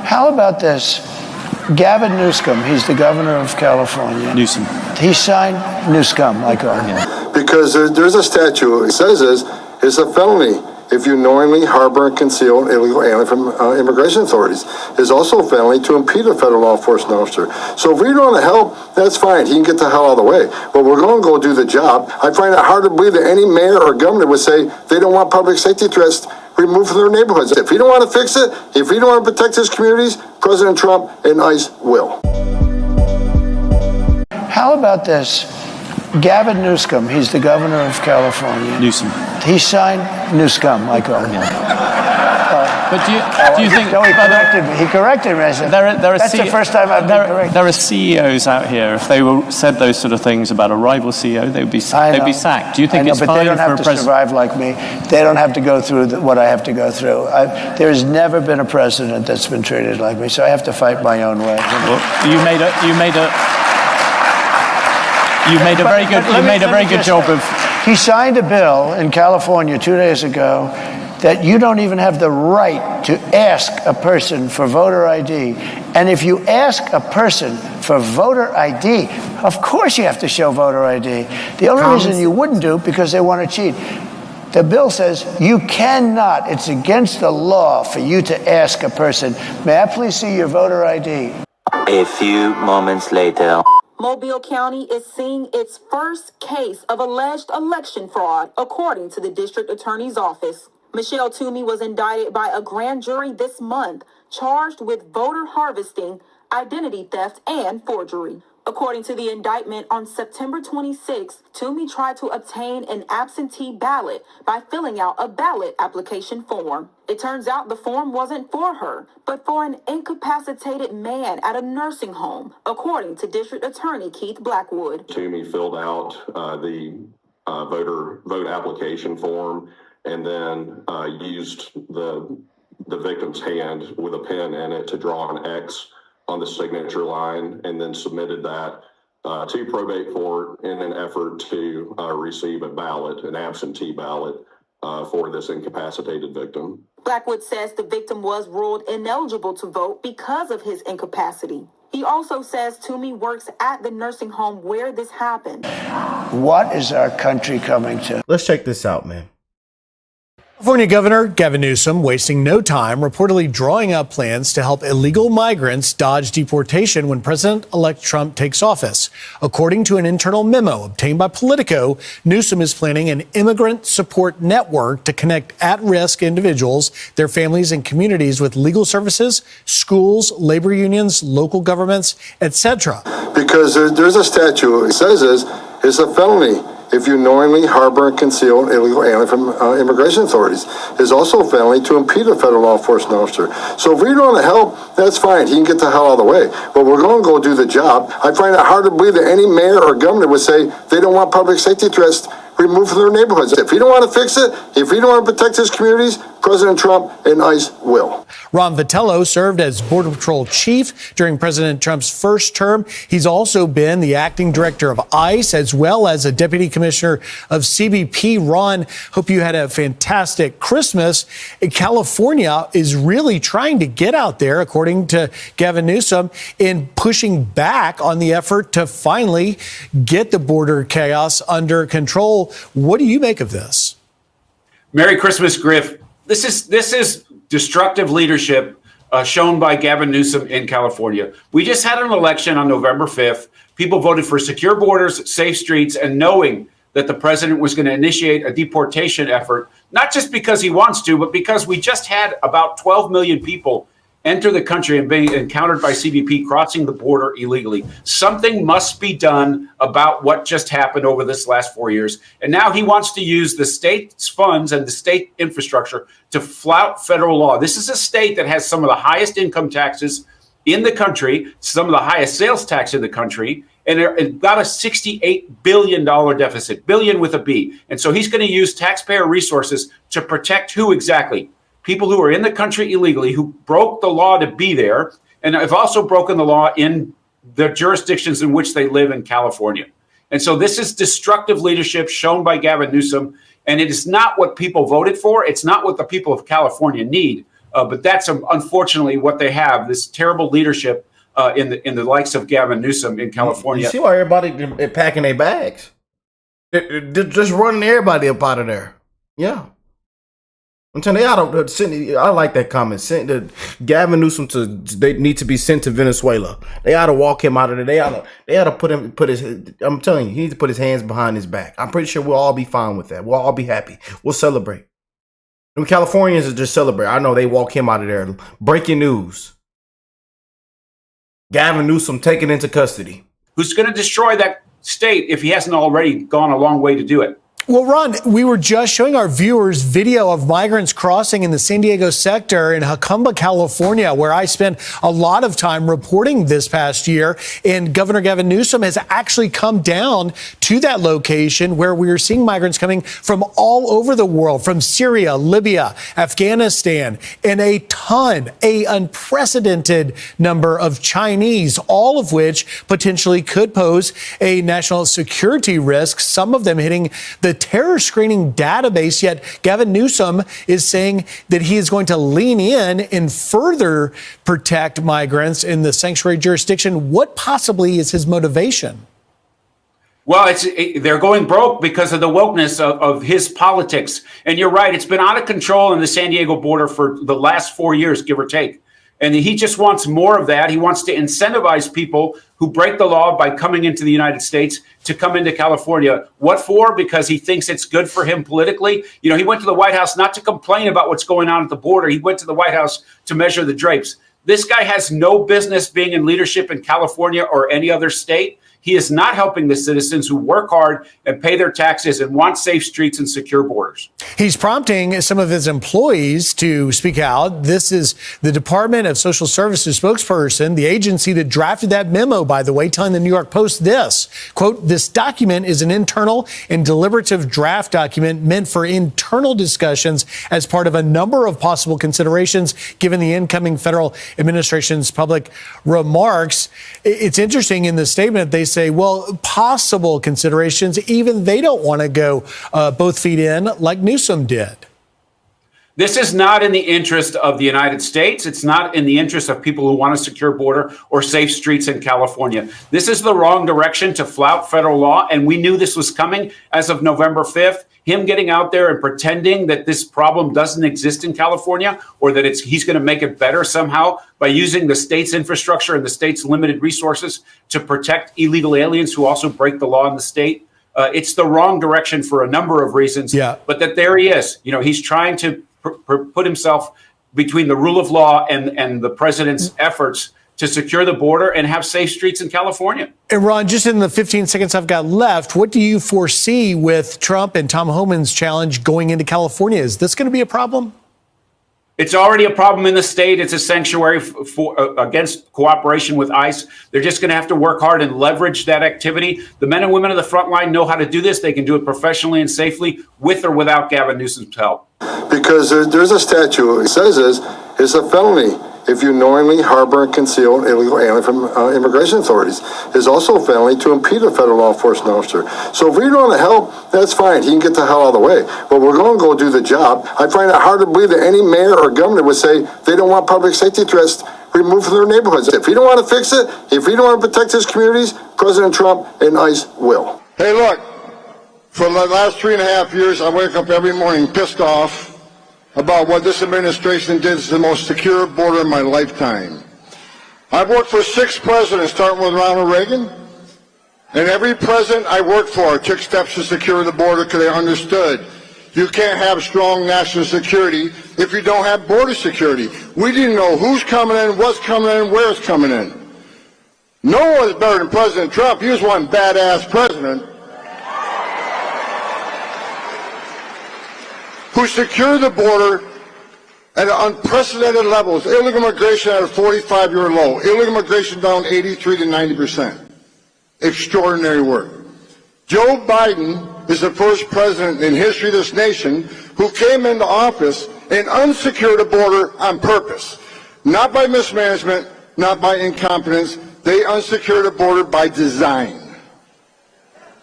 How about this? Gavin Newsom, he's the governor of California. Newsom. He signed Newsom, I call him. Yeah. Because there's a statute, it says it's a felony if you knowingly harbor and conceal an illegal alien from immigration authorities. It's also a felony to impede a federal law enforcement officer. So if we don't want to help, that's fine. He can get the hell out of the way. But we're going to go do the job. I find it hard to believe that any mayor or governor would say they don't want public safety threats removed from their neighborhoods. If he don't want to fix it, if he don't want to protect his communities, President Trump and ICE will. How about this? Gavin Newsom, he's the governor of California. Newsom. He signed Newsom, I call him. But do you think... No, he corrected me. He corrected me. I said, that's the first time I've been corrected. There are CEOs out here, if they said those sort of things about a rival CEO, they'd be sacked. Do you think it's fine for a president? But they don't have to survive like me. They don't have to go through what I have to go through. There's never been a president that's been treated like me, so I have to fight my own way. Well, you made a very good job of... He signed a bill in California 2 days ago that you don't even have the right to ask a person for voter ID. And if you ask a person for voter ID, of course you have to show voter ID. The only reason you wouldn't do, because they want to cheat. The bill says you cannot, it's against the law for you to ask a person, may I please see your voter ID? A few moments later. Mobile County is seeing its first case of alleged election fraud, according to the district attorney's office. Michelle Toomey was indicted by a grand jury this month, charged with voter harvesting, identity theft, and forgery. According to the indictment, on September 26, Toomey tried to obtain an absentee ballot by filling out a ballot application form. It turns out the form wasn't for her, but for an incapacitated man at a nursing home, according to District Attorney Keith Blackwood. Toomey filled out the vote application form and then used the victim's hand with a pen in it to draw an X on the signature line, and then submitted that to probate court in an effort to receive a ballot, an absentee ballot, for this incapacitated victim. Blackwood says the victim was ruled ineligible to vote because of his incapacity. He also says Toomey works at the nursing home where this happened. What is our country coming to? Let's check this out, man. California Governor Gavin Newsom wasting no time reportedly drawing up plans to help illegal migrants dodge deportation when President-elect Trump takes office. According to an internal memo obtained by Politico, Newsom is planning an immigrant support network to connect at-risk individuals, their families, and communities with legal services, schools, labor unions, local governments, etc. Because there's a statute, it says it's a felony if you knowingly harbor and conceal an illegal alien from immigration authorities. It's also a felony to impede a federal law enforcement officer. So if we don't want to help, that's fine. He can get the hell out of the way. But we're going to go do the job. I find it hard to believe that any mayor or governor would say they don't want public safety threats removed from their neighborhoods. If he don't want to fix it, if he don't want to protect his communities, President Trump and ICE will. Ron Vitello served as Border Patrol chief during President Trump's first term. He's also been the acting director of ICE as well as a deputy commissioner of CBP. Ron, hope you had a fantastic Christmas. California is really trying to get out there, according to Gavin Newsom, in pushing back on the effort to finally get the border chaos under control. What do you make of this? Merry Christmas, Griff. This is destructive leadership shown by Gavin Newsom in California. We just had an election on November 5th. People voted for secure borders, safe streets, and knowing that the president was going to initiate a deportation effort, not just because he wants to, but because we just had about 12 million people enter the country and being encountered by CBP crossing the border illegally. Something must be done about what just happened over this last 4 years. And now he wants to use the state's funds and the state infrastructure to flout federal law. This is a state that has some of the highest income taxes in the country, some of the highest sales tax in the country, and it got a $68 billion deficit, billion with a B. And so he's going to use taxpayer resources to protect who exactly? People who are in the country illegally, who broke the law to be there, and have also broken the law in the jurisdictions in which they live in California. And so this is destructive leadership shown by Gavin Newsom, and it is not what people voted for. It's not what the people of California need. But that's unfortunately what they have, this terrible leadership in the likes of Gavin Newsom in California. You see why everybody packing their bags? They're just running everybody up out of there. Yeah. I'm telling you, I like that comment. Gavin Newsom they need to be sent to Venezuela. They ought to walk him out of there. They ought to I'm telling you, he needs to put his hands behind his back. I'm pretty sure we'll all be fine with that. We'll all be happy. We'll celebrate. And Californians just celebrate. I know they walk him out of there. Breaking news. Gavin Newsom taken into custody. Who's going to destroy that state if he hasn't already gone a long way to do it? Well, Ron, we were just showing our viewers video of migrants crossing in the San Diego sector in Jacumba, California, where I spent a lot of time reporting this past year. And Governor Gavin Newsom has actually come down to that location where we are seeing migrants coming from all over the world, from Syria, Libya, Afghanistan, and an unprecedented number of Chinese, all of which potentially could pose a national security risk, some of them hitting the terror screening database. Yet Gavin Newsom is saying that he is going to lean in and further protect migrants in the sanctuary jurisdiction. What possibly is his motivation? Well, they're going broke because of the wokeness of his politics. And you're right, it's been out of control in the San Diego border for the last 4 years, give or take. And he just wants more of that. He wants to incentivize people who break the law by coming into the United States to come into California. What for? Because he thinks it's good for him politically. You know, he went to the White House not to complain about what's going on at the border. He went to the White House to measure the drapes. This guy has no business being in leadership in California or any other state. He is not helping the citizens who work hard and pay their taxes and want safe streets and secure borders. He's prompting some of his employees to speak out. This is the Department of Social Services spokesperson, the agency that drafted that memo, by the way, telling the New York Post this, quote, "This document is an internal and deliberative draft document meant for internal discussions as part of a number of possible considerations given the incoming federal administration's public remarks." It's interesting in the statement, they say, well, possible considerations, even they don't want to go both feet in like Newsom did. This is not in the interest of the United States. It's not in the interest of people who want a secure border or safe streets in California. This is the wrong direction to flout federal law, and we knew this was coming as of November 5th. Him getting out there and pretending that this problem doesn't exist in California or that he's going to make it better somehow by using the state's infrastructure and the state's limited resources to protect illegal aliens who also break the law in the state. It's the wrong direction for a number of reasons. Yeah. But that there he is. You know, he's trying to put himself between the rule of law and the president's efforts to secure the border and have safe streets in California. And Ron, just in the 15 seconds I've got left, what do you foresee with Trump and Tom Homan's challenge going into California? Is this going to be a problem? It's already a problem in the state. It's a sanctuary against cooperation with ICE. They're just going to have to work hard and leverage that activity. The men and women of the front line know how to do this. They can do it professionally and safely with or without Gavin Newsom's help. Because there's a statute. It says it's a felony if you knowingly harbor and conceal an illegal alien from immigration authorities. It's also a felony to impede a federal law enforcement officer. So if we don't want to help, that's fine. He can get the hell out of the way. But we're going to go do the job. I find it hard to believe that any mayor or governor would say they don't want public safety threats removed from their neighborhoods. If he don't want to fix it, if he don't want to protect his communities, President Trump and ICE will. Hey, look, for the last 3.5 years, I wake up every morning pissed off about what this administration did. It's the most secure border in my lifetime. I've worked for 6 presidents, starting with Ronald Reagan, and every president I worked for took steps to secure the border because they understood you can't have strong national security if you don't have border security. We didn't know who's coming in, what's coming in, where it's coming in. No one is better than President Trump. He was one badass president who secured the border at unprecedented levels. Illegal immigration at a 45-year low. Illegal immigration down 83 to 90%. Extraordinary work. Joe Biden is the first president in history of this nation who came into office and unsecured a border on purpose. Not by mismanagement, not by incompetence. They unsecured a border by design.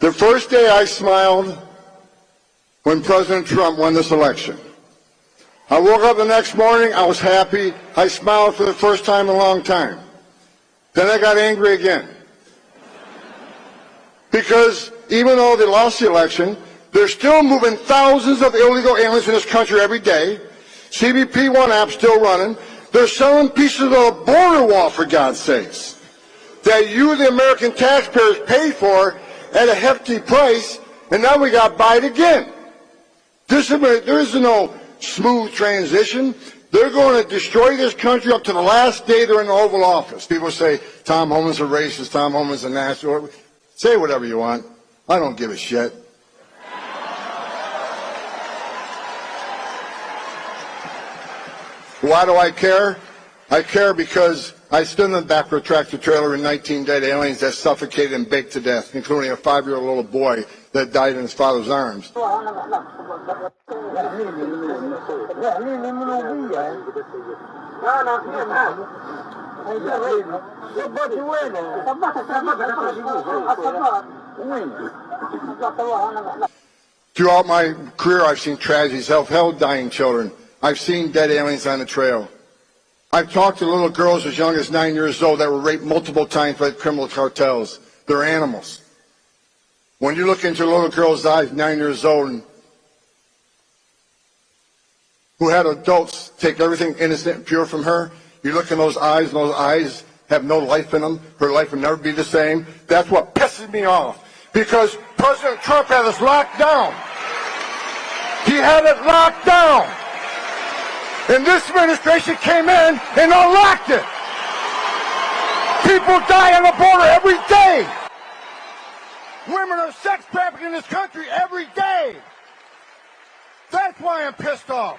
The first day I smiled when President Trump won this election. I woke up the next morning, I was happy. I smiled for the first time in a long time. Then I got angry again. Because even though they lost the election, they're still moving thousands of illegal aliens in this country every day. CBP One app's still running. They're selling pieces of the border wall, for God's sakes, that you, the American taxpayers, paid for at a hefty price, and now we got Biden again. There is no smooth transition. They're going to destroy this country up to the last day they're in the Oval Office. People say, Tom Homan's a racist, Tom Homan's a national. Say whatever you want. I don't give a shit. Why do I care? I care because I stood in the back of a tractor trailer with 19 dead aliens that suffocated and baked to death, including a 5-year-old little boy that died in his father's arms. Throughout my career, I've seen tragedies. I've held dying children. I've seen dead aliens on the trail. I've talked to little girls as young as 9 years old that were raped multiple times by criminal cartels. They're animals. When you look into a little girl's eyes, 9 years old, and who had adults take everything innocent and pure from her, you look in those eyes, and those eyes have no life in them. Her life will never be the same. That's what pisses me off. Because President Trump had us locked down. He had it locked down. And this administration came in and unlocked it. People die on the border every day. Women are sex trafficked in this country every day. That's why I'm pissed off.